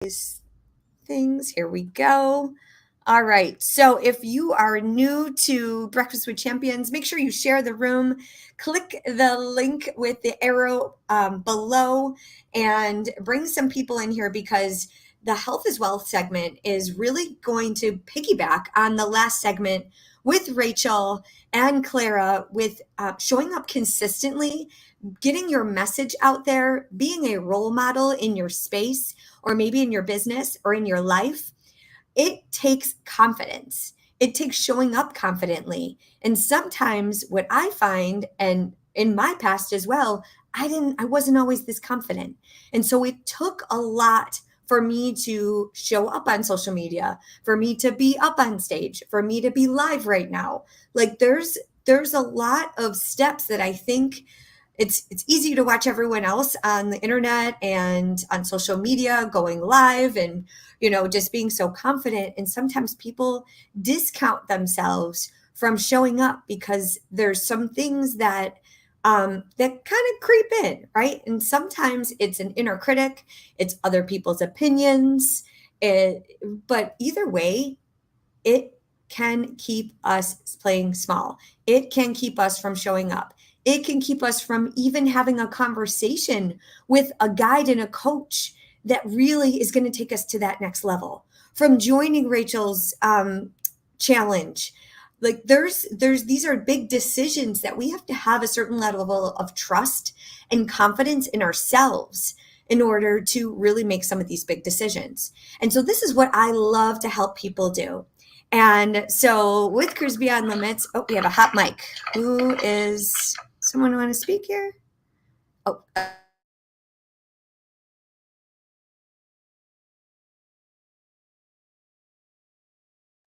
these things. Here we go. All right. So if you are new to Breakfast with Champions, make sure you share the room. Click the link with the arrow below and bring some people in here because the health is wealth segment is really going to piggyback on the last segment with Rachel and Clara with showing up consistently, getting your message out there, being a role model in your space or maybe in your business or in your life. It takes confidence. It takes showing up confidently. And sometimes what I find, and in my past as well, I wasn't always this confident. And so it took a lot for me to show up on social media, for me to be up on stage, for me to be live right now. Like there's a lot of steps that I think it's easy to watch everyone else on the internet and on social media going live and just being so confident, and sometimes people discount themselves from showing up because there's some things that that kind of creep in, right? And sometimes it's an inner critic, it's other people's opinions, but either way, it can keep us playing small. It can keep us from showing up. It can keep us from even having a conversation with a guide and a coach that really is going to take us to that next level. From joining Rachel's challenge, like there's these are big decisions that we have to have a certain level of trust and confidence in ourselves in order to really make some of these big decisions. And so this is what I love to help people do. And so with Careers Beyond Limits, we have a hot mic. Who is someone want to speak here? Oh,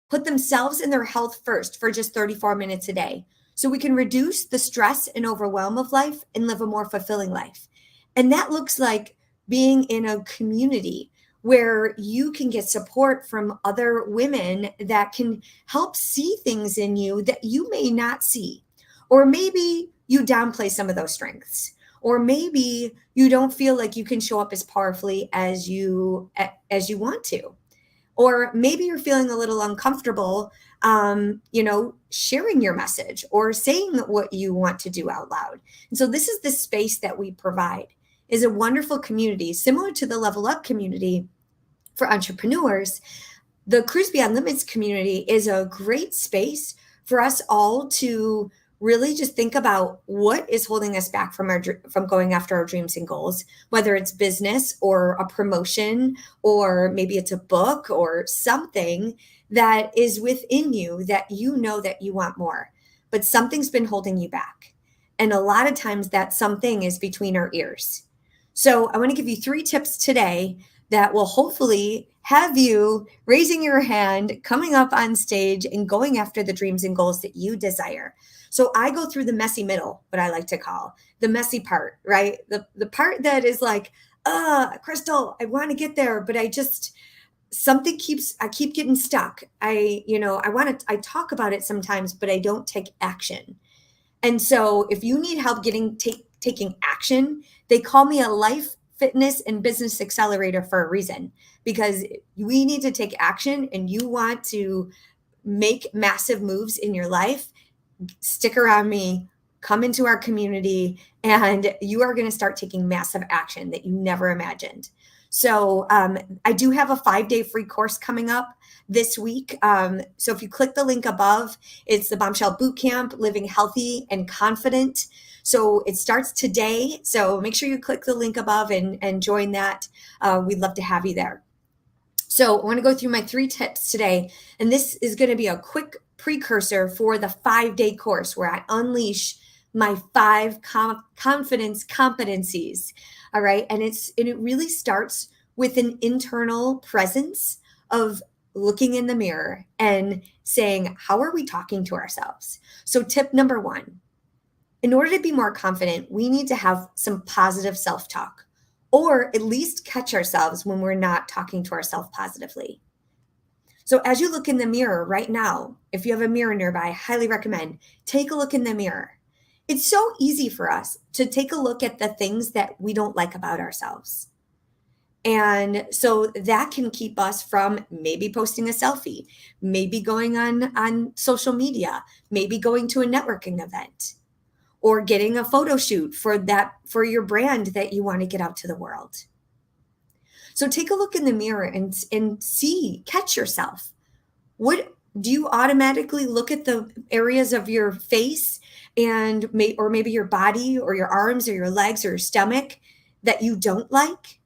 put themselves and their health first for just 34 minutes a day so we can reduce the stress and overwhelm of life and live a more fulfilling life. And that looks like being in a community where you can get support from other women that can help see things in you that you may not see. Or maybe you downplay some of those strengths. Or maybe you don't feel like you can show up as powerfully as you want to. Or maybe you're feeling a little uncomfortable, sharing your message or saying what you want to do out loud. And so this is the space that we provide, is a wonderful community similar to the Level Up community for entrepreneurs. The Careers Beyond Limits community is a great space for us all to really just think about what is holding us back from going after our dreams and goals, whether it's business or a promotion, or maybe it's a book or something that is within you that you know that you want more, but something's been holding you back. And a lot of times that something is between our ears. So I want to give you 3 tips today that will hopefully have you raising your hand, coming up on stage, and going after the dreams and goals that you desire. So I go through the messy middle, what I like to call the messy part, right? The part that is like, Crystal, I want to get there, but I keep getting stuck. I talk about it sometimes, but I don't take action. And so if you need help taking action, they call me a life, fitness, and business accelerator for a reason, because we need to take action and you want to make massive moves in your life. Stick around me, come into our community, and you are going to start taking massive action that you never imagined. So I do have a 5-day free course coming up this week. So if you click the link above, it's the Bombshell Bootcamp, Living Healthy and Confident. So it starts today. So make sure you click the link above and join that. We'd love to have you there. So I want to go through my 3 tips today, and this is going to be a quick precursor for the 5-day course where I unleash my 5 confidence competencies. All right. And it really starts with an internal presence of looking in the mirror and saying, how are we talking to ourselves? So tip number 1, in order to be more confident, we need to have some positive self-talk, or at least catch ourselves when we're not talking to ourselves positively. So as you look in the mirror right now, if you have a mirror nearby, I highly recommend take a look in the mirror. It's so easy for us to take a look at the things that we don't like about ourselves. And so that can keep us from maybe posting a selfie, maybe going on social media, maybe going to a networking event, or getting a photo shoot for your brand that you want to get out to the world. So take a look in the mirror and see, catch yourself. What do you automatically look at the areas of your face and or maybe your body or your arms or your legs or your stomach that you don't like?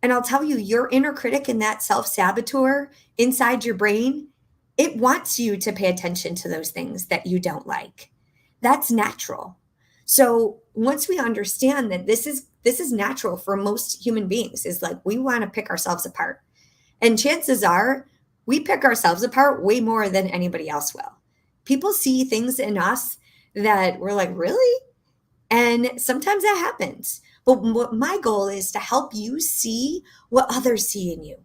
And I'll tell you, your inner critic and that self-saboteur inside your brain, it wants you to pay attention to those things that you don't like. That's natural. So once we understand that this is natural for most human beings, is like we want to pick ourselves apart. And chances are we pick ourselves apart way more than anybody else will. People see things in us that we're like, really? And sometimes that happens. But what my goal is to help you see what others see in you.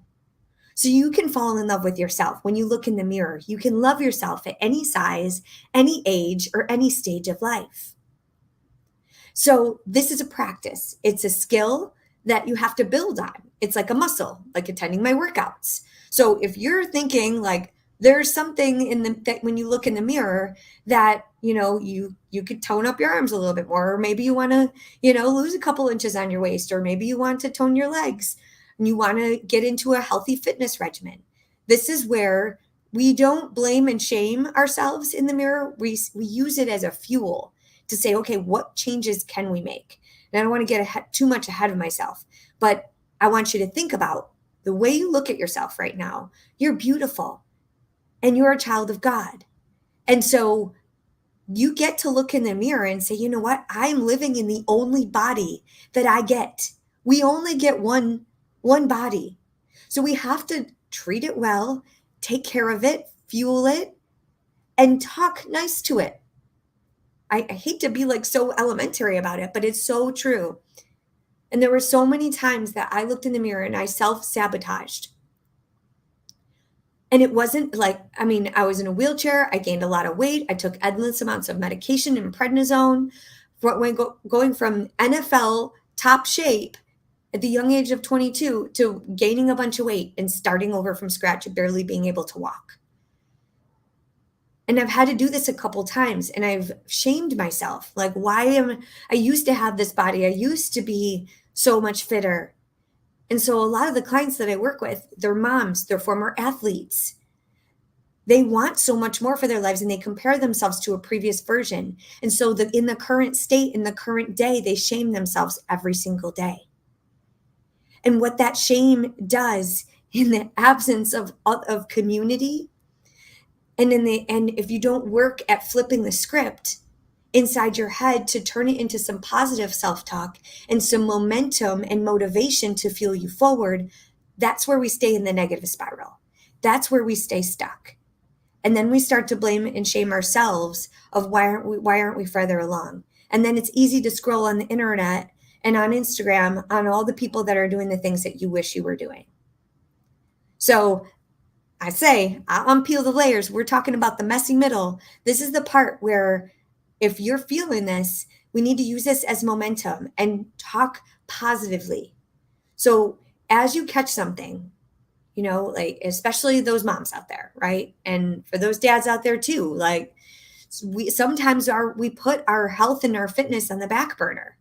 So you can fall in love with yourself. When you look in the mirror, you can love yourself at any size, any age, or any stage of life. So this is a practice. It's a skill that you have to build on. It's like a muscle, like attending my workouts. So if you're thinking like there's something that when you look in the mirror that, you could tone up your arms a little bit more, or maybe you want to, lose a couple inches on your waist, or maybe you want to tone your legs and you want to get into a healthy fitness regimen. This is where we don't blame and shame ourselves in the mirror. We use it as a fuel to say, okay, what changes can we make? And I don't want to get too much ahead of myself, but I want you to think about the way you look at yourself right now. You're beautiful and you're a child of God. And so you get to look in the mirror and say, you know what? I'm living in the only body that I get. We only get one body. So we have to treat it well, take care of it, fuel it, and talk nice to it. I hate to be like so elementary about it, but it's so true. And there were so many times that I looked in the mirror and I self-sabotaged. And it wasn't like, I was in a wheelchair. I gained a lot of weight. I took endless amounts of medication and prednisone. Going from NFL top shape at the young age of 22 to gaining a bunch of weight and starting over from scratch and barely being able to walk. And I've had to do this a couple times and I've shamed myself. Like, I used to have this body. I used to be so much fitter. And so a lot of the clients that I work with, they're moms, they're former athletes. They want so much more for their lives and they compare themselves to a previous version. And so in the current state, in the current day, they shame themselves every single day. And what that shame does in the absence of community, and if you don't work at flipping the script inside your head to turn it into some positive self-talk and some momentum and motivation to fuel you forward, that's where we stay in the negative spiral. That's where we stay stuck. And then we start to blame and shame ourselves of why aren't we further along? And then it's easy to scroll on the internet and on Instagram on all the people that are doing the things that you wish you were doing. So I say, I'll unpeel the layers. We're talking about the messy middle. This is the part where if you're feeling this, we need to use this as momentum and talk positively. So as you catch something, like especially those moms out there, right? And for those dads out there too, like we put our health and our fitness on the back burner,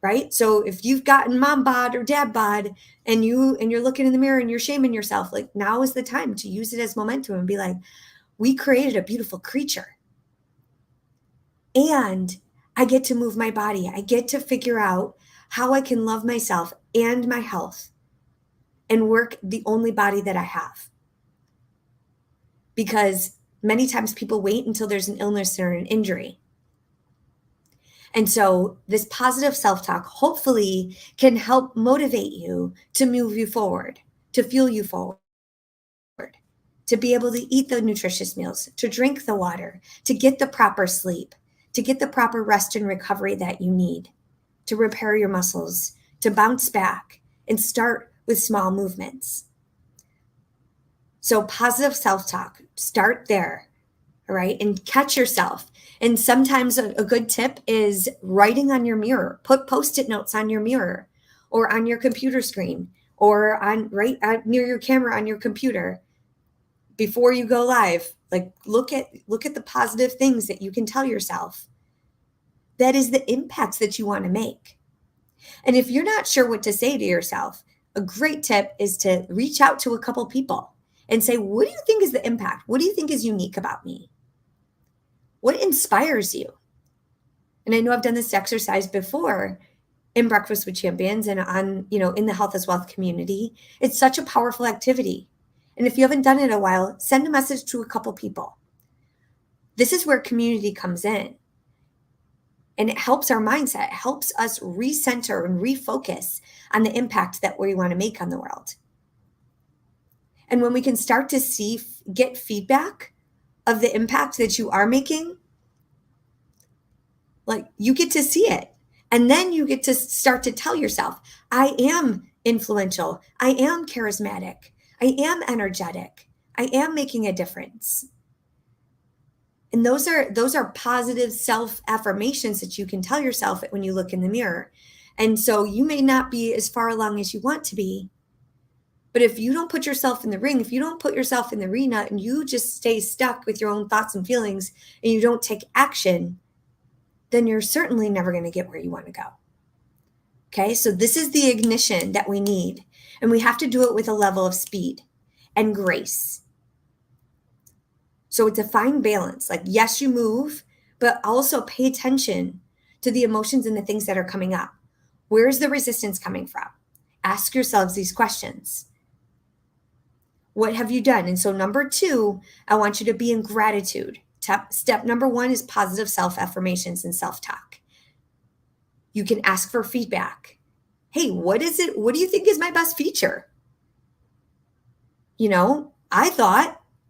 right? So if you've gotten mom bod or dad bod and you're looking in the mirror and you're shaming yourself, like now is the time to use it as momentum and be like, we created a beautiful creature. And I get to move my body. I get to figure out how I can love myself and my health and work the only body that I have. Because many times people wait until there's an illness or an injury. And so this positive self-talk hopefully can help motivate you to move you forward, to fuel you forward, to be able to eat the nutritious meals, to drink the water, to get the proper sleep, to get the proper rest and recovery that you need, to repair your muscles, to bounce back and start with small movements. So positive self-talk, start there, all right? And catch yourself. And sometimes a good tip is writing on your mirror. Put Post-it notes on your mirror. or on your computer screen or on near your camera on your computer before you go live. Like look at the positive things that you can tell yourself. That is the impact that you want to make. And if you're not sure what to say to yourself, a great tip is to reach out to a couple people and say, what do you think is the impact? What do you think is unique about me? What inspires you? And I know I've done this exercise before in Breakfast with Champions and on, in the Health is Wealth community. It's such a powerful activity. And if you haven't done it in a while, send a message to a couple people. This is where community comes in. And it helps our mindset. It helps us recenter and refocus on the impact that we want to make on the world. And when we can start to get feedback of the impact that you are making, like you get to see it. And then you get to start to tell yourself, I am influential. I am charismatic. I am energetic. I am making a difference. And those are positive self-affirmations that you can tell yourself when you look in the mirror. And so you may not be as far along as you want to be, but if you don't put yourself in the ring, if you don't put yourself in the arena and you just stay stuck with your own thoughts and feelings and you don't take action, then you're certainly never going to get where you want to go. Okay, so this is the ignition that we need. And we have to do it with a level of speed and grace. So it's a fine balance. Like, yes, you move, but also pay attention to the emotions and the things that are coming up. Where's the resistance coming from? Ask yourselves these questions. What have you done? And so number 2, I want you to be in gratitude. Step number 1 is positive self-affirmations and self-talk. You can ask for feedback. Hey, what is it? What do you think is my best feature?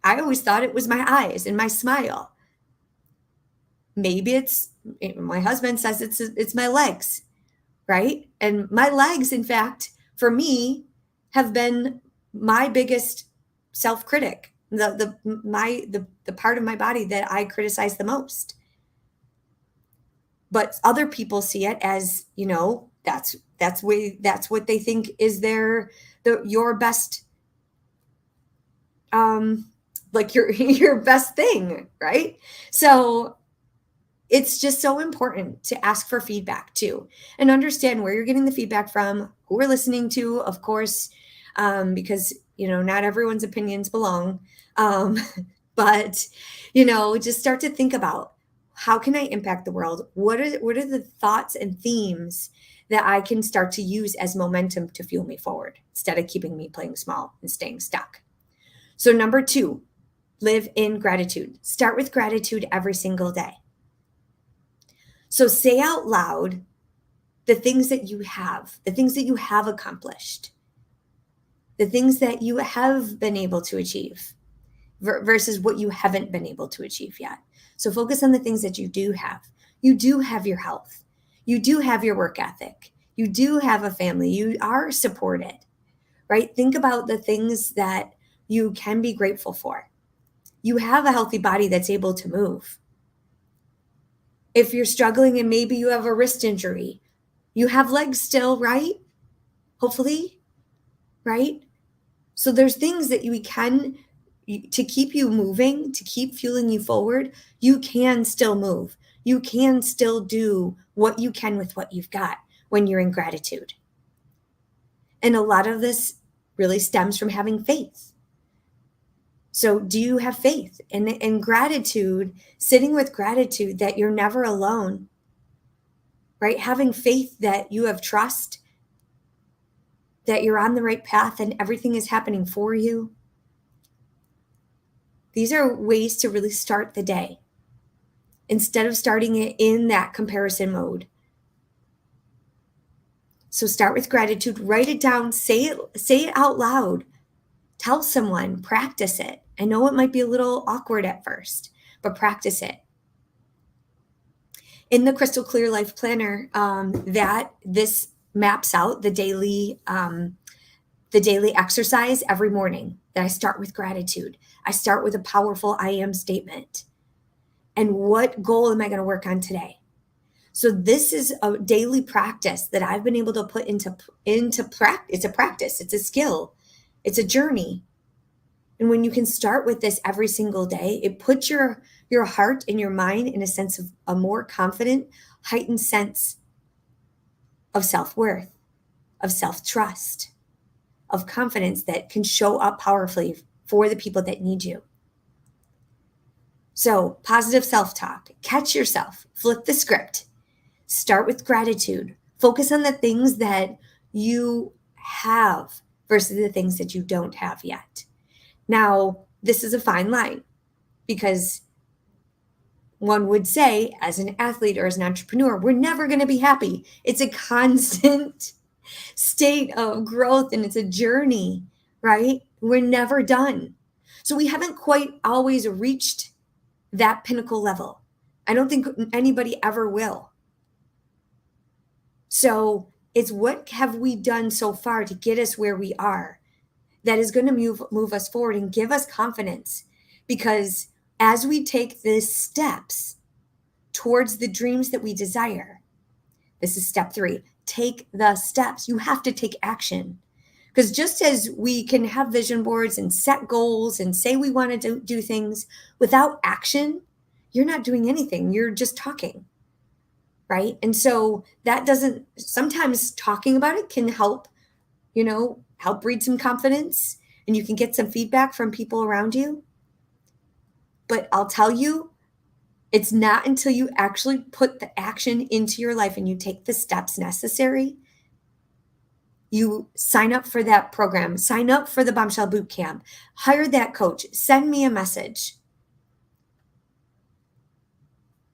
I always thought it was my eyes and my smile. Maybe my husband says it's my legs, right? And my legs, in fact, for me, have been my biggest self-critic, the part of my body that I criticize the most. But other people see it as, that's what they think is your best, like your best thing, right? So it's just so important to ask for feedback too, and understand where you're getting the feedback from, who we're listening to, of course, because, not everyone's opinions belong. But, just start to think about, how can I impact the world? What are the thoughts and themes that I can start to use as momentum to fuel me forward instead of keeping me playing small and staying stuck? So number 2, live in gratitude. Start with gratitude every single day. So say out loud the things that you have, the things that you have accomplished, the things that you have been able to achieve versus what you haven't been able to achieve yet. So focus on the things that you do have. You do have your health. You do have your work ethic. You do have a family. You are supported, right? Think about the things that you can be grateful for. You have a healthy body that's able to move. If you're struggling and maybe you have a wrist injury, you have legs still, right? Hopefully, right? So there's things that we can, to keep you moving, to keep fueling you forward. You can still move. You can still do what you can with what you've got when you're in gratitude. And a lot of this really stems from having faith. So do you have faith? And gratitude, sitting with gratitude that you're never alone, right? Having faith that you have trust, that you're on the right path and everything is happening for you. These are ways to really start the day instead of starting it in that comparison mode. So start with gratitude, write it down, say it out loud. Tell someone, practice it. I know it might be a little awkward at first, but practice it. In the Crystal Clear Life Planner, this maps out the daily exercise every morning, that I start with gratitude. I start with a powerful I am statement. And what goal am I going to work on today? So this is a daily practice that I've been able to put into practice. It's a practice, it's a skill, it's a journey. And when you can start with this every single day, it puts your heart and your mind in a sense of a more confident, heightened sense of self-worth, of self-trust, of confidence that can show up powerfully for the people that need you. So, positive self-talk, catch yourself, flip the script, start with gratitude, focus on the things that you have versus the things that you don't have yet. Now, this is a fine line because one would say, as an athlete or as an entrepreneur, we're never going to be happy. It's a constant state of growth and it's a journey, right? We're never done. So we haven't quite always reached that pinnacle level. I don't think anybody ever will. So it's what have we done so far to get us where we are that is going to move us forward and give us confidence. Because as we take these steps towards the dreams that we desire, this is step 3, take the steps. You have to take action. Because just as we can have vision boards and set goals and say we want to do things without action, you're not doing anything. You're just talking, right? And so that doesn't, sometimes talking about it can help, help breed some confidence and you can get some feedback from people around you. But I'll tell you, it's not until you actually put the action into your life and you take the steps necessary. You sign up for that program, sign up for the Bombshell Bootcamp, hire that coach, send me a message.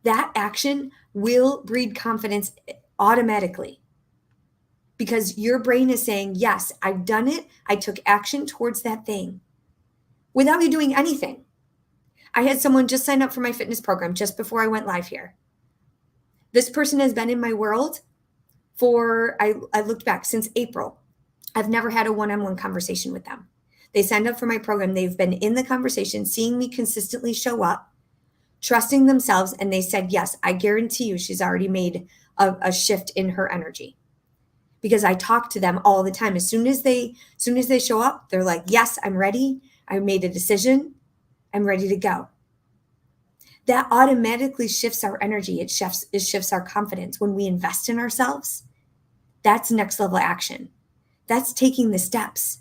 That action will breed confidence automatically because your brain is saying, yes, I've done it. I took action towards that thing without you doing anything. I had someone just sign up for my fitness program just before I went live here. This person has been in my world I looked back since April. I've never had a one-on-one conversation with them. They signed up for my program. They've been in the conversation, seeing me consistently show up, trusting themselves. And they said, yes, I guarantee you she's already made a shift in her energy because I talk to them all the time. As soon as they show up, they're like, yes, I'm ready. I made a decision. I'm ready to go. That automatically shifts our energy. It shifts our confidence. When we invest in ourselves, that's next level action. That's taking the steps.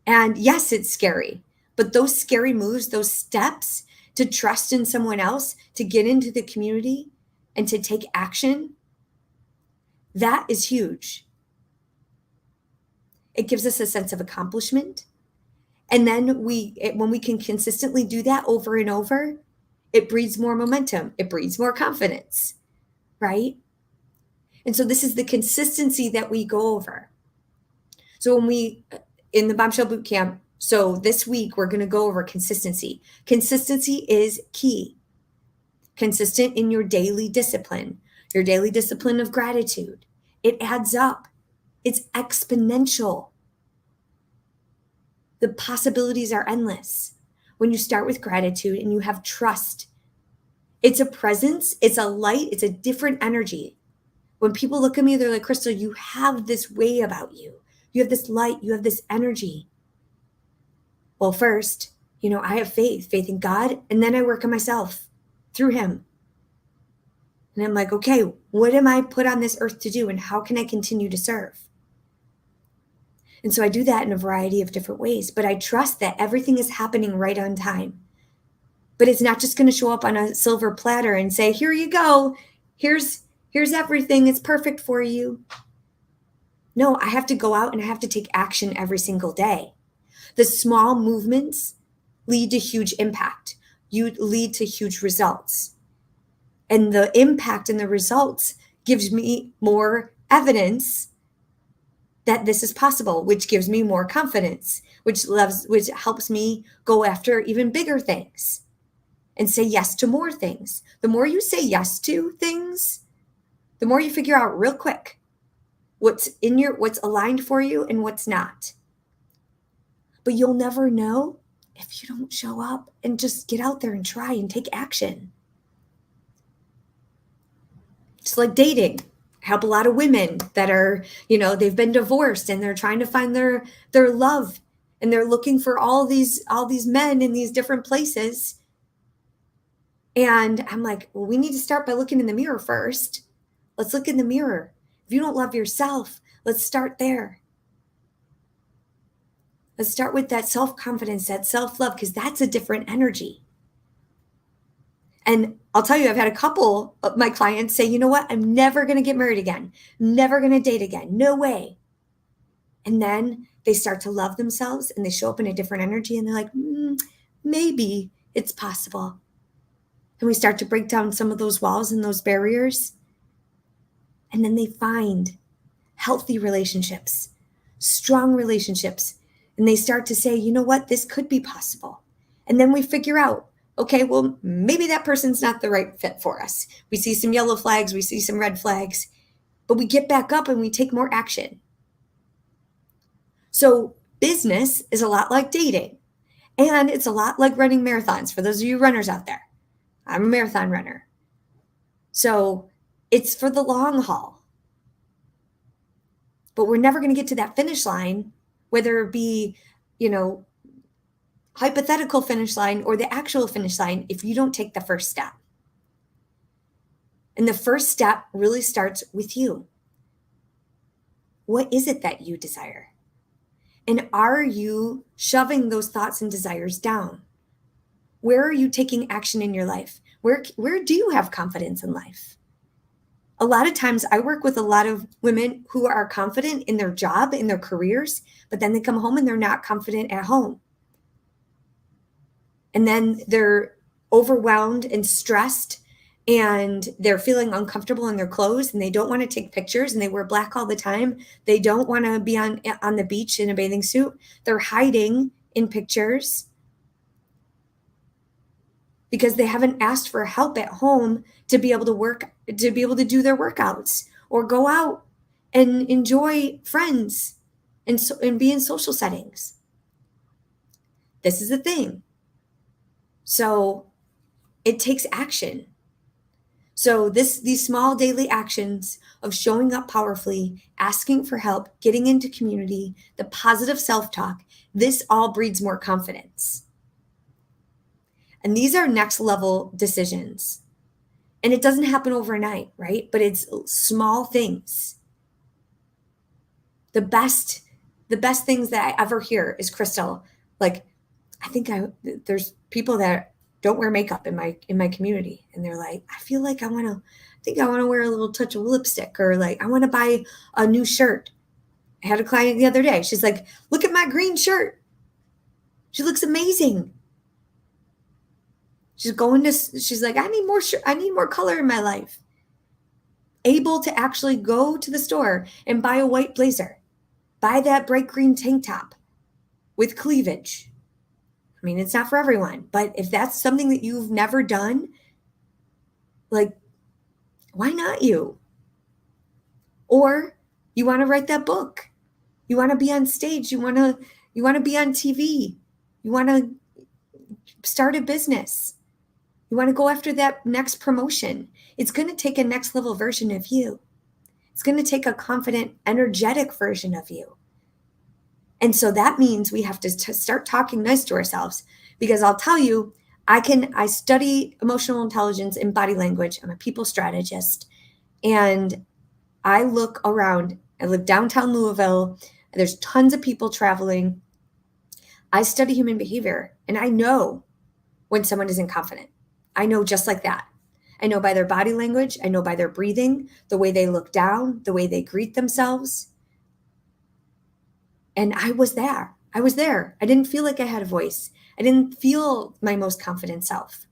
And yes, it's scary, but those scary moves, those steps to trust in someone else, to get into the community and to take action, that is huge. It gives us a sense of accomplishment. And then when we can consistently do that over and over, it breeds more momentum. It breeds more confidence, right? And so this is the consistency that we go over. So in the Bombshell Bootcamp, so this week we're going to go over consistency. Consistency is key. Consistent in your daily discipline of gratitude. It adds up. It's exponential. The possibilities are endless. When you start with gratitude and you have trust, it's a presence, it's a light, it's a different energy. When people look at me, they're like, Crystal, you have this way about you. You have this light, you have this energy. Well, first, I have faith in God, and then I work on myself through him. And I'm like, okay, what am I put on this earth to do, and how can I continue to serve? And so I do that in a variety of different ways, but I trust that everything is happening right on time. But it's not just going to show up on a silver platter and say, here you go. Here's everything. It's perfect for you. No, I have to go out and I have to take action every single day. The small movements lead to huge impact. You lead to huge results. And the impact and the results gives me more evidence that this is possible, which gives me more confidence, which helps me go after even bigger things and say yes to more things. The more you say yes to things, the more you figure out real quick what's aligned for you and what's not. But you'll never know if you don't show up and just get out there and try and take action. Just like dating. I help a lot of women that are, they've been divorced and they're trying to find their love, and they're looking for all these men in these different places. And I'm like, well, we need to start by looking in the mirror first. Let's look in the mirror. If you don't love yourself, let's start there. Let's start with that self-confidence, that self-love, because that's a different energy. And I'll tell you, I've had a couple of my clients say, you know what? I'm never going to get married again. I'm never going to date again. No way. And then they start to love themselves and they show up in a different energy and they're like, maybe it's possible. And we start to break down some of those walls and those barriers. And then they find healthy relationships, strong relationships. And they start to say, you know what? This could be possible. And then we figure out, okay, well, maybe that person's not the right fit for us. We see some yellow flags, we see some red flags, but we get back up and we take more action. So business is a lot like dating, and it's a lot like running marathons. For those of you runners out there, I'm a marathon runner. So it's for the long haul. But we're never going to get to that finish line, whether it be, hypothetical finish line or the actual finish line, if you don't take the first step. And the first step really starts with you. What is it that you desire? And are you shoving those thoughts and desires down? Where are you taking action in your life? Where do you have confidence in life? A lot of times I work with a lot of women who are confident in their job, in their careers, but then they come home and they're not confident at home. And then they're overwhelmed and stressed, and they're feeling uncomfortable in their clothes, and they don't want to take pictures, and they wear black all the time. They don't want to be on the beach in a bathing suit. They're hiding in pictures because they haven't asked for help at home to be able to do their workouts or go out and enjoy friends and be in social settings. This is the thing. So it takes action. So these small daily actions of showing up powerfully, asking for help, getting into community, the positive self-talk, this all breeds more confidence. And these are next level decisions. And it doesn't happen overnight, right? But it's small things. The best things that I ever hear is, Crystal, like, there's people that don't wear makeup in my community, and they're like, I feel like I want to wear a little touch of lipstick, or like I want to buy a new shirt. I had a client the other day. She's like, look at my green shirt. She looks amazing. She's like, I need more color in my life. Able to actually go to the store and buy a white blazer, buy that bright green tank top with cleavage. I mean, it's not for everyone, but if that's something that you've never done, like, why not you? Or you want to write that book. You want to be on stage. You want to be on TV. You want to start a business. You want to go after that next promotion. It's going to take a next level version of you. It's going to take a confident, energetic version of you. And so that means we have to start talking nice to ourselves, because I'll tell you, I study emotional intelligence and body language. I'm a people strategist, and I look around. I live downtown Louisville. There's tons of people traveling. I study human behavior, and I know when someone isn't confident. I know just like that. I know by their body language. I know by their breathing, the way they look down, the way they greet themselves. And I was there. I didn't feel like I had a voice. I didn't feel my most confident self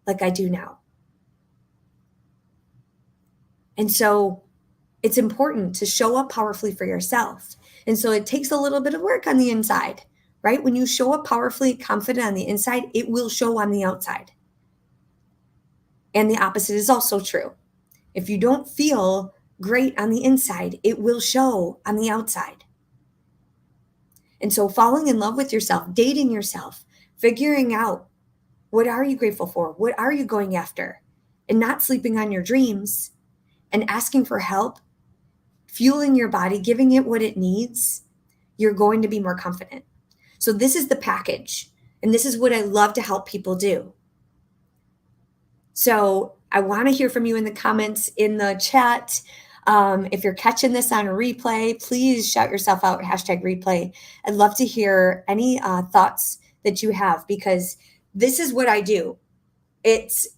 like I do now. And so it's important to show up powerfully for yourself. And so it takes a little bit of work on the inside, right? When you show up powerfully, confident on the inside, it will show on the outside. And the opposite is also true. If you don't feel great on the inside, it will show on the outside. And so falling in love with yourself, dating yourself, figuring out, what are you grateful for? What are you going after? And not sleeping on your dreams, and asking for help, fueling your body, giving it what it needs, you're going to be more confident. So this is the package, and this is what I love to help people do. So I want to hear from you in the comments, in the chat. If you're catching this on a replay, please shout yourself out, #replay. I'd love to hear any thoughts that you have, because this is what I do. It's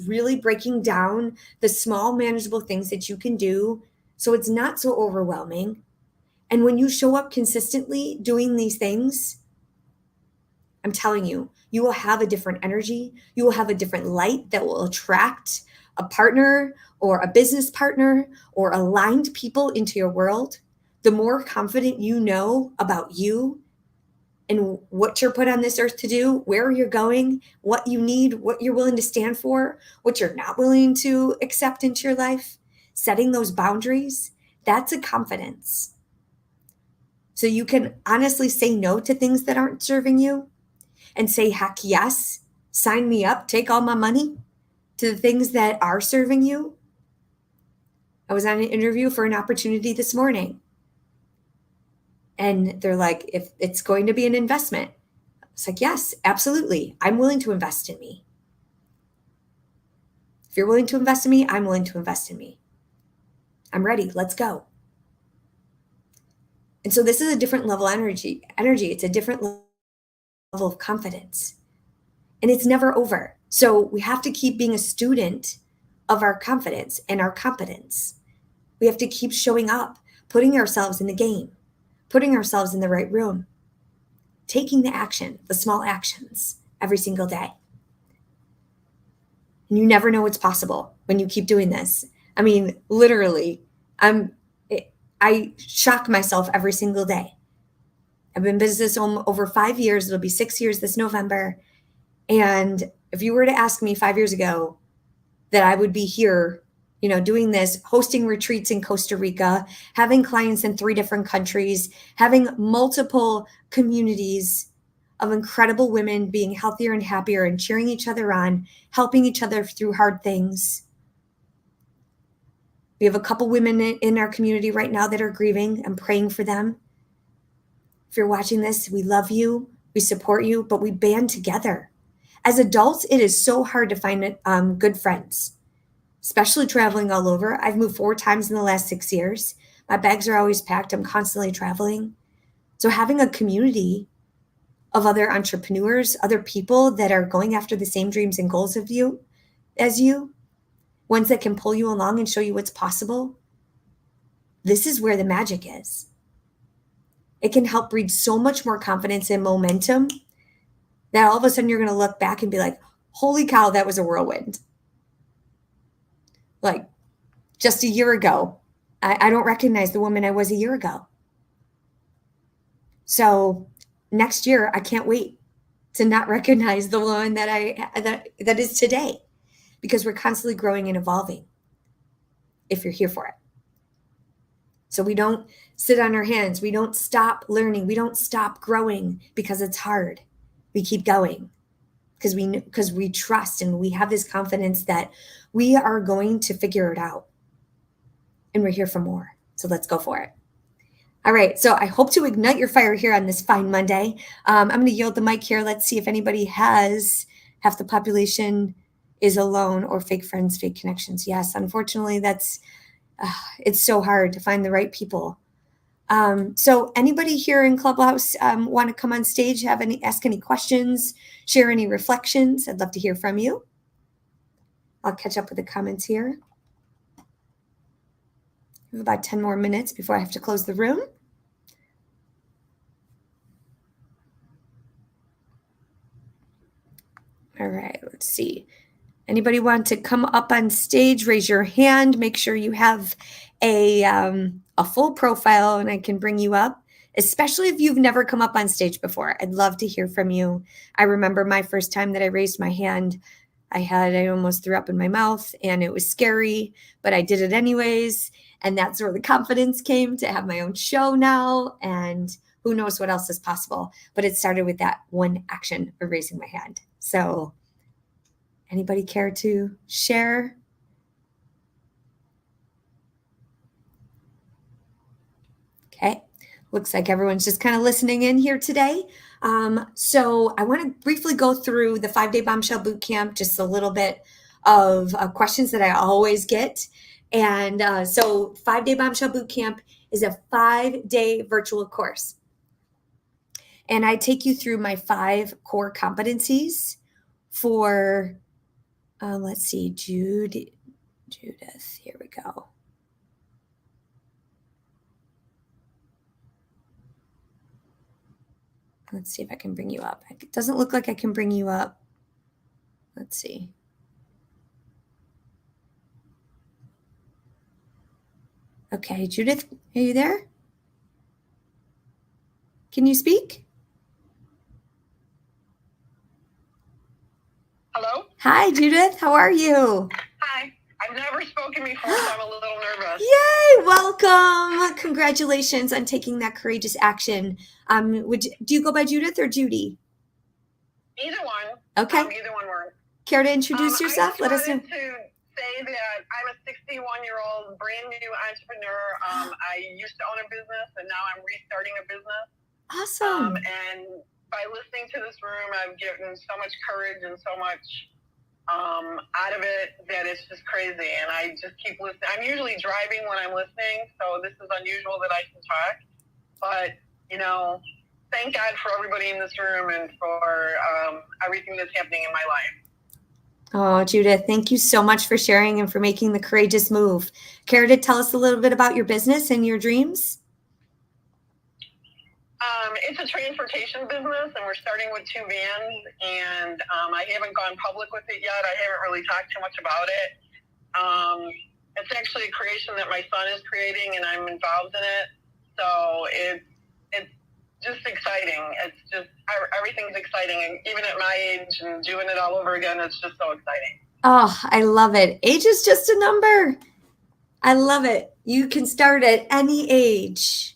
really breaking down the small, manageable things that you can do so it's not so overwhelming. And when you show up consistently doing these things, I'm telling you, you will have a different energy. You will have a different light that will attract a partner or a business partner or aligned people into your world. The more confident you know about you and what you're put on this earth to do, where you're going, what you need, what you're willing to stand for, what you're not willing to accept into your life, setting those boundaries, that's a confidence. So you can honestly say no to things that aren't serving you and say, heck yes, sign me up, take all my money to the things that are serving you. I was on an interview for an opportunity this morning, and they're like, if it's going to be an investment, it's like, yes, absolutely. I'm willing to invest in me. If you're willing to invest in me, I'm willing to invest in me. I'm ready. Let's go. And so this is a different level of energy. It's a different level of confidence. And it's never over. So we have to keep being a student of our confidence and our competence. We have to keep showing up, putting ourselves in the game, putting ourselves in the right room, taking the action, the small actions every single day. And you never know what's possible when you keep doing this. I mean, literally, I shock myself every single day. I've been in business over 5 years. It'll be 6 years this November. And if you were to ask me 5 years ago that I would be here, doing this, hosting retreats in Costa Rica, having clients in 3 different countries, having multiple communities of incredible women being healthier and happier and cheering each other on, helping each other through hard things. We have a couple women in our community right now that are grieving. I'm praying for them. If you're watching this, we love you, we support you, but we band together. As adults, it is so hard to find good friends, especially traveling all over. I've moved 4 times in the last 6 years. My bags are always packed. I'm constantly traveling. So having a community of other entrepreneurs, other people that are going after the same dreams and goals of you as you, ones that can pull you along and show you what's possible, this is where the magic is. It can help breed so much more confidence and momentum that all of a sudden you're going to look back and be like, holy cow, that was a whirlwind. Like just a year ago, I don't recognize the woman I was a year ago. So next year, I can't wait to not recognize the woman that is today, because we're constantly growing and evolving if you're here for it. So we don't sit on our hands. We don't stop learning. We don't stop growing because it's hard. We keep going because we trust and we have this confidence that we are going to figure it out. And we're here for more. So let's go for it. All right. So I hope to ignite your fire here on this fine Monday. I'm going to yield the mic here. Let's see if anybody has half the population is alone or fake friends, fake connections. Yes, unfortunately, it's so hard to find the right people. So anybody here in Clubhouse want to come on stage, ask any questions, share any reflections? I'd love to hear from you. I'll catch up with the comments here. We have about 10 more minutes before I have to close the room. All right, let's see. Anybody want to come up on stage? Raise your hand. Make sure you have a full profile and I can bring you up, especially if you've never come up on stage before. I'd love to hear from you. I remember my first time that I raised my hand, I almost threw up in my mouth and it was scary, but I did it anyways. And that's where the confidence came to have my own show now. And who knows what else is possible. But it started with that one action of raising my hand. So anybody care to share? Looks like everyone's just kind of listening in here today. So I want to briefly go through the 5-day bombshell boot camp, just a little bit of questions that I always get. And so 5-day bombshell boot camp is a 5-day virtual course. And I take you through my 5 core competencies for, let's see, Judith, here we go. Let's see if I can bring you up. It doesn't look like I can bring you up. Let's see. Okay, Judith, are you there? Can you speak? Hello? Hi, Judith. How are you? Hi. I've never spoken before, so I'm a little nervous. Yay! Welcome. Congratulations on taking that courageous action. Do you go by Judith or Judy? Either one. Okay. Either one works. Care to introduce yourself? I Let us know. wanted to say that I'm a 61-year-old brand new entrepreneur. I used to own a business, and now I'm restarting a business. Awesome. And by listening to this room, I've gotten so much courage and so much out of it that it's just crazy. And I just keep listening. I'm usually driving when I'm listening, so this is unusual that I can talk. But, thank God for everybody in this room and for everything that's happening in my life. Oh, Judith, thank you so much for sharing and for making the courageous move. Care to tell us a little bit about your business and your dreams? It's a transportation business, and we're starting with 2 vans, and I haven't gone public with it yet. I haven't really talked too much about it. It's actually a creation that my son is creating, and I'm involved in it. So it's just exciting. It's just, everything's exciting. And even at my age and doing it all over again, it's just so exciting. Oh, I love it. Age is just a number. I love it. You can start at any age.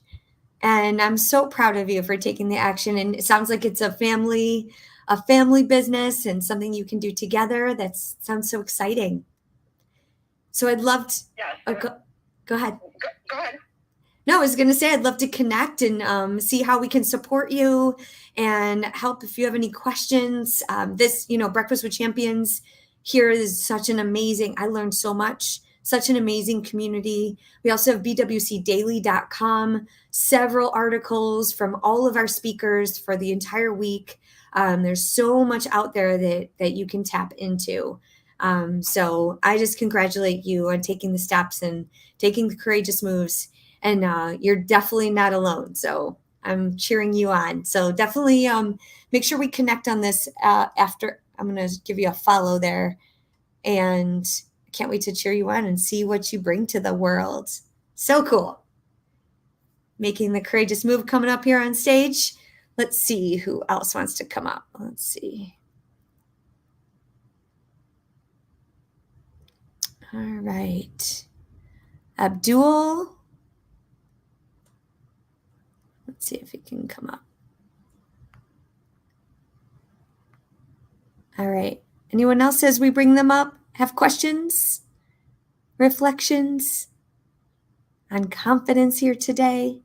And I'm so proud of you for taking the action. And it sounds like it's a family business and something you can do together. That sounds so exciting. So I'd love to. Yes. Oh, go ahead. Go ahead. No, I was going to say I'd love to connect and see how we can support you and help if you have any questions. Breakfast with Champions here is such an amazing. I learned so much. Such an amazing community. We also have bwcdaily.com, several articles from all of our speakers for the entire week. There's so much out there that you can tap into. So I just congratulate you on taking the steps and taking the courageous moves. And you're definitely not alone. So I'm cheering you on. So definitely make sure we connect on this after. I'm going to give you a follow there. And can't wait to cheer you on and see what you bring to the world. So cool. Making the courageous move coming up here on stage. Let's see who else wants to come up. Let's see. All right. Abdul. Let's see if he can come up. All right. Anyone else as we bring them up have questions, reflections on confidence here today?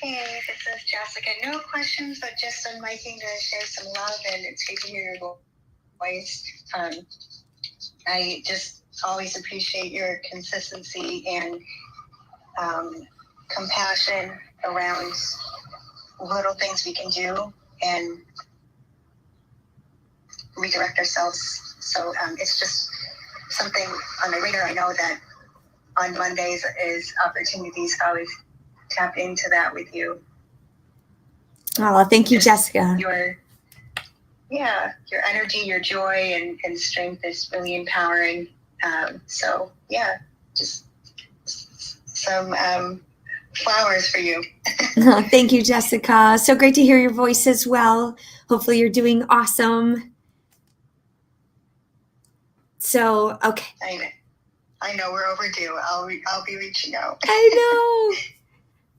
Hey, this is Jessica. No questions, but just unmiking to share some love, and it's great to hear your voice. I just always appreciate your consistency and compassion around little things we can do and redirect ourselves. So it's just something on my radar. I know that on Mondays is opportunities. I always tap into that with you. Oh, thank you, Jessica. Your energy, your joy, and strength is really empowering. Just some flowers for you. Thank you, Jessica. So great to hear your voice as well. Hopefully you're doing awesome. So, okay. I know we're overdue. I'll be reaching out. I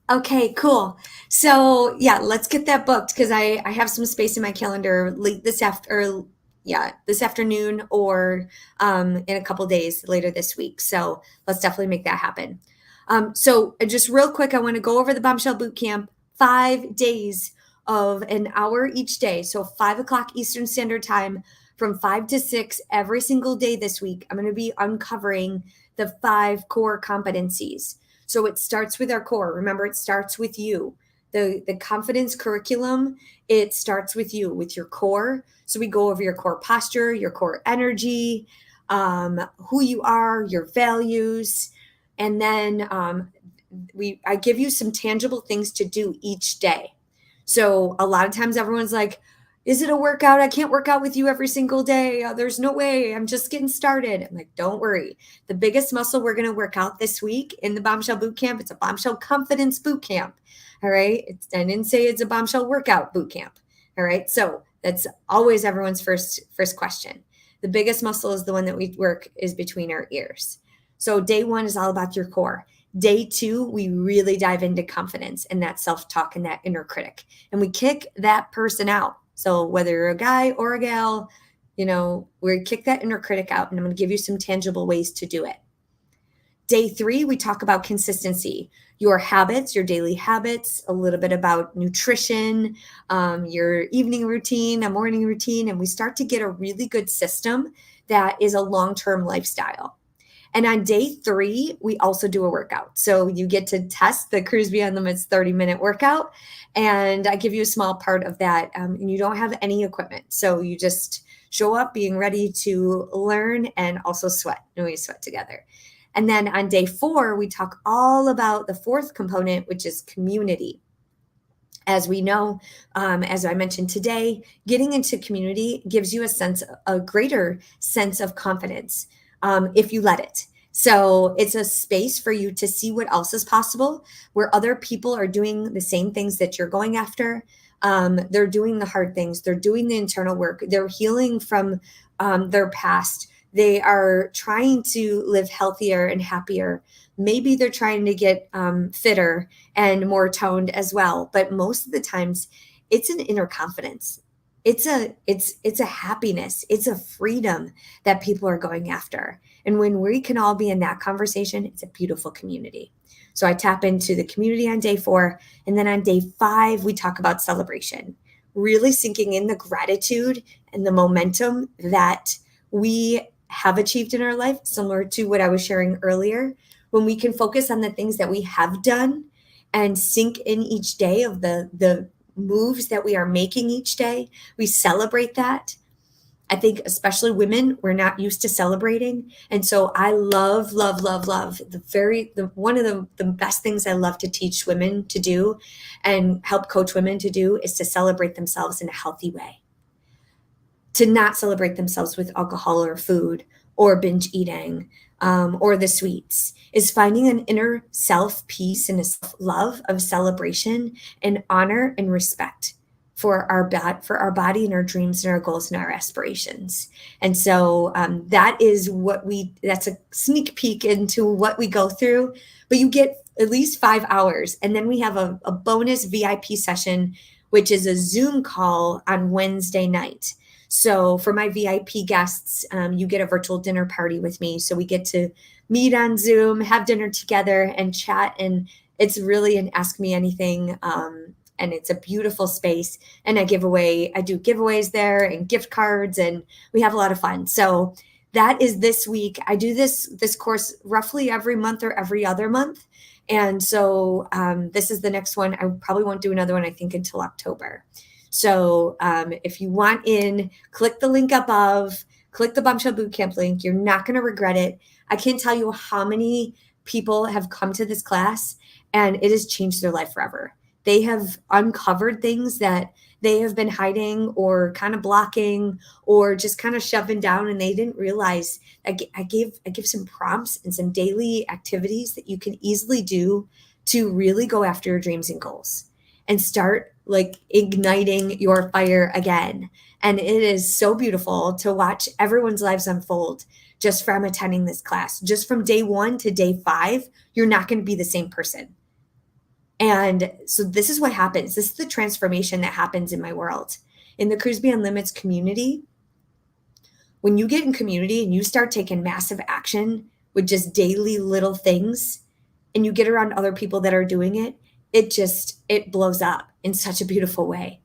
know. Okay, cool. So yeah, let's get that booked because I have some space in my calendar late this afternoon or in a couple days later this week. So let's definitely make that happen. So just real quick, I want to go over the Bombshell Bootcamp, 5 days of an hour each day. So 5 o'clock Eastern Standard Time from 5 to 6 every single day this week. I'm going to be uncovering the 5 core competencies. So it starts with our core. Remember, it starts with you. The confidence curriculum, it starts with you, with your core. So we go over your core posture, your core energy, who you are, your values, and then I give you some tangible things to do each day. So a lot of times everyone's like, is it a workout? I can't work out with you every single day. There's no way. I'm just getting started. I'm like, don't worry. The biggest muscle we're going to work out this week in the Bombshell Bootcamp, it's a Bombshell Confidence Bootcamp. All right. I didn't say it's a Bombshell Workout Bootcamp. All right. So that's always everyone's first question. The biggest muscle is the one that we work is between our ears. So day 1 is all about your core. Day 2, we really dive into confidence and that self-talk and that inner critic. And we kick that person out. So whether you're a guy or a gal, we kick that inner critic out, and I'm going to give you some tangible ways to do it. Day 3, we talk about consistency, your habits, your daily habits, a little bit about nutrition, your evening routine, a morning routine, and we start to get a really good system that is a long-term lifestyle. And on day 3, we also do a workout. So you get to test the Cruise Beyond Limits 30-minute workout. And I give you a small part of that. And you don't have any equipment. So you just show up being ready to learn and also sweat. And we sweat together. And then on day 4, we talk all about the 4th component, which is community. As we know, as I mentioned today, getting into community gives you a greater sense of confidence. If you let it. So it's a space for you to see what else is possible, where other people are doing the same things that you're going after. They're doing the hard things. They're doing the internal work. They're healing from their past. They are trying to live healthier and happier. Maybe they're trying to get fitter and more toned as well. But most of the times, it's an inner confidence. It's a happiness. It's a freedom that people are going after. And when we can all be in that conversation, it's a beautiful community. So I tap into the community on day 4. And then on day 5, we talk about celebration, really sinking in the gratitude and the momentum that we have achieved in our life, similar to what I was sharing earlier. When we can focus on the things that we have done and sink in each day of the moves that we are making each day, we celebrate that. I think especially women, we're not used to celebrating. And so I love one of the best things I love to teach women to do and help coach women to do is to celebrate themselves in a healthy way. To not celebrate themselves with alcohol or food or binge eating or the sweets, is finding an inner self peace and a self-love of celebration and honor and respect for our body and our dreams and our goals and our aspirations. And so that's a sneak peek into what we go through, but you get at least 5 hours. And then we have a bonus VIP session, which is a Zoom call on Wednesday night. So for my VIP guests, you get a virtual dinner party with me. So we get to meet on Zoom, have dinner together and chat. And it's really an Ask Me Anything. And it's a beautiful space. And I do giveaways there and gift cards, and we have a lot of fun. So that is this week. I do this course roughly every month or every other month. And so this is the next one. I probably won't do another one, I think, until October. So if you want in, click the link above, click the Bombshell Bootcamp link. You're not going to regret it. I can't tell you how many people have come to this class and it has changed their life forever. They have uncovered things that they have been hiding or kind of blocking or just kind of shoving down, and they didn't realize. I give some prompts and some daily activities that you can easily do to really go after your dreams and goals and start like igniting your fire again. And it is so beautiful to watch everyone's lives unfold just from attending this class. Just from day 1 to day 5, you're not going to be the same person. And so this is what happens. This is the transformation that happens in my world. In the Cruise Beyond Limits community, when you get in community and you start taking massive action with just daily little things, and you get around other people that are doing it, it blows up in such a beautiful way.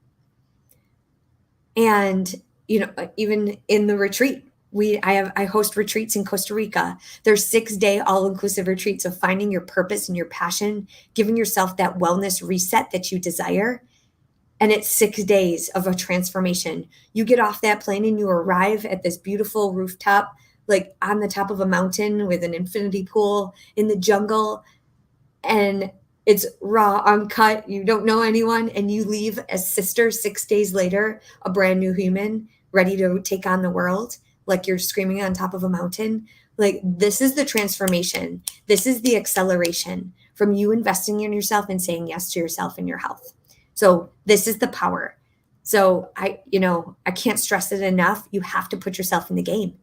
And, even in the retreat, I host retreats in Costa Rica. There's 6-day all-inclusive retreats of finding your purpose and your passion, giving yourself that wellness reset that you desire. And it's 6 days of a transformation. You get off that plane and you arrive at this beautiful rooftop, like on the top of a mountain with an infinity pool in the jungle. And it's raw, uncut. You don't know anyone. And you leave as sister 6 days later, a brand new human ready to take on the world. Like you're screaming on top of a mountain. Like this is the transformation. This is the acceleration from you investing in yourself and saying yes to yourself and your health. So this is the power. So I can't stress it enough. You have to put yourself in the game.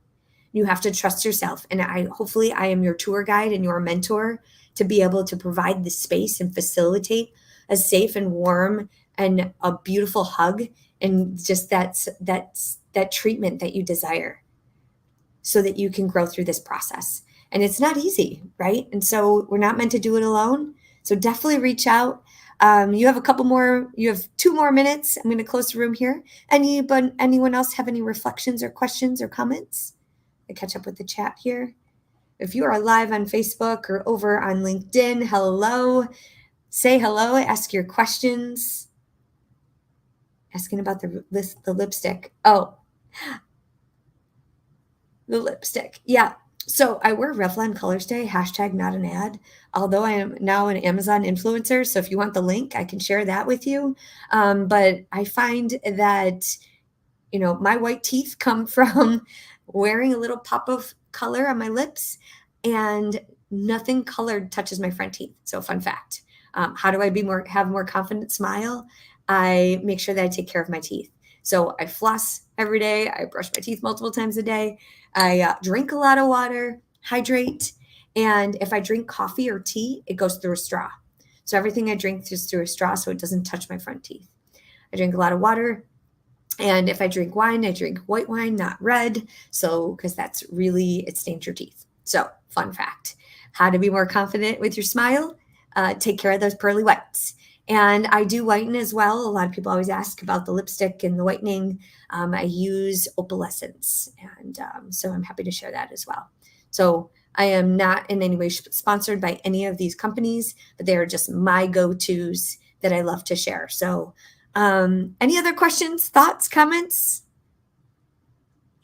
You have to trust yourself. And hopefully I am your tour guide and your mentor to be able to provide the space and facilitate a safe and warm and a beautiful hug and just that treatment that you desire so that you can grow through this process. And it's not easy, right? And so we're not meant to do it alone. So definitely reach out. You have 2 more minutes. I'm going to close the room here. Anyone else have any reflections or questions or comments? I catch up with the chat here. If you are live on Facebook or over on LinkedIn, hello. Say hello, ask your questions. Asking about the lipstick. Oh, the lipstick. Yeah. So I wear Revlon Colors Day, # not an ad, although I am now an Amazon influencer. So if you want the link, I can share that with you. But I find that, my white teeth come from wearing a little pop of color on my lips, and nothing colored touches my front teeth. So fun fact. How do I have more confident smile? I make sure that I take care of my teeth. So I floss every day. I brush my teeth multiple times a day. I drink a lot of water, hydrate. And if I drink coffee or tea, it goes through a straw. So everything I drink is through a straw so it doesn't touch my front teeth. I drink a lot of water. And if I drink wine, I drink white wine, not red. So, because it stains your teeth. So fun fact, how to be more confident with your smile, take care of those pearly whites. And I do whiten as well. A lot of people always ask about the lipstick and the whitening. I use opalescence. And so I'm happy to share that as well. So I am not in any way sponsored by any of these companies, but they are just my go-tos that I love to share. So any other questions, thoughts, comments?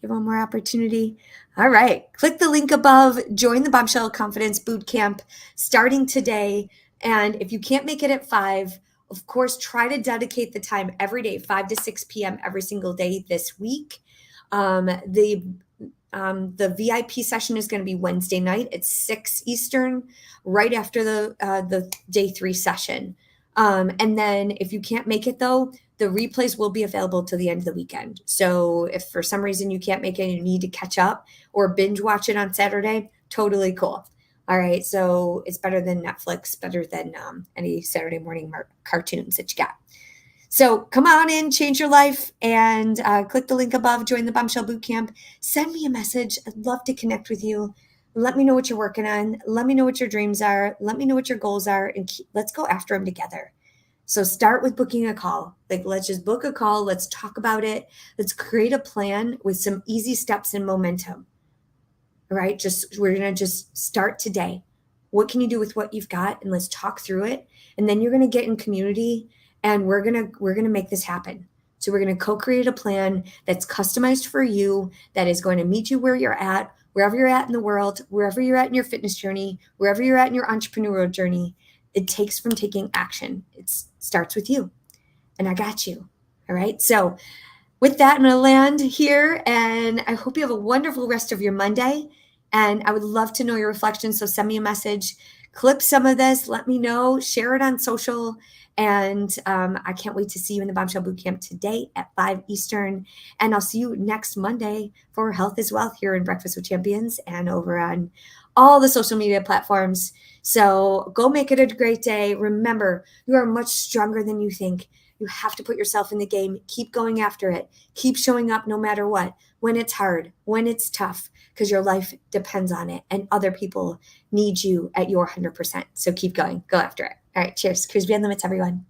Give one more opportunity. All right. Click the link above. Join the Bombshell Confidence Bootcamp starting today. And if you can't make it at 5, of course, try to dedicate the time every day, 5 to 6 p.m. every single day this week. The VIP session is going to be Wednesday night at 6 Eastern, right after the day 3 session. And then if you can't make it though, the replays will be available till the end of the weekend. So if for some reason you can't make it and you need to catch up or binge watch it on Saturday, totally cool. All right. So it's better than Netflix, better than any Saturday morning cartoons that you got. So come on in, change your life, and click the link above, join the Bombshell Bootcamp. Send me a message. I'd love to connect with you. Let me know what you're working on. Let me know what your dreams are. Let me know what your goals are, and let's go after them together. So start with booking a call. Let's just book a call. Let's talk about it. Let's create a plan with some easy steps and momentum. All right? We're going to just start today. What can you do with what you've got? And let's talk through it. And then you're going to get in community, and we're going to make this happen. So we're going to co-create a plan that's customized for you, that is going to meet you where you're at, wherever you're at in the world, wherever you're at in your fitness journey, wherever you're at in your entrepreneurial journey. It takes from taking action. It starts with you, and I got you. All right. So with that, I'm going to land here, and I hope you have a wonderful rest of your Monday. And I would love to know your reflections. So send me a message, clip some of this, let me know, share it on social. And I can't wait to see you in the Bombshell Bootcamp today at 5 Eastern. And I'll see you next Monday for Health is Wealth here in Breakfast with Champions and over on all the social media platforms. So go make it a great day. Remember, you are much stronger than you think. You have to put yourself in the game. Keep going after it. Keep showing up no matter what, when it's hard, when it's tough, because your life depends on it and other people need you at your 100%. So keep going. Go after it. All right. Cheers. Cruise Beyond Limits, everyone.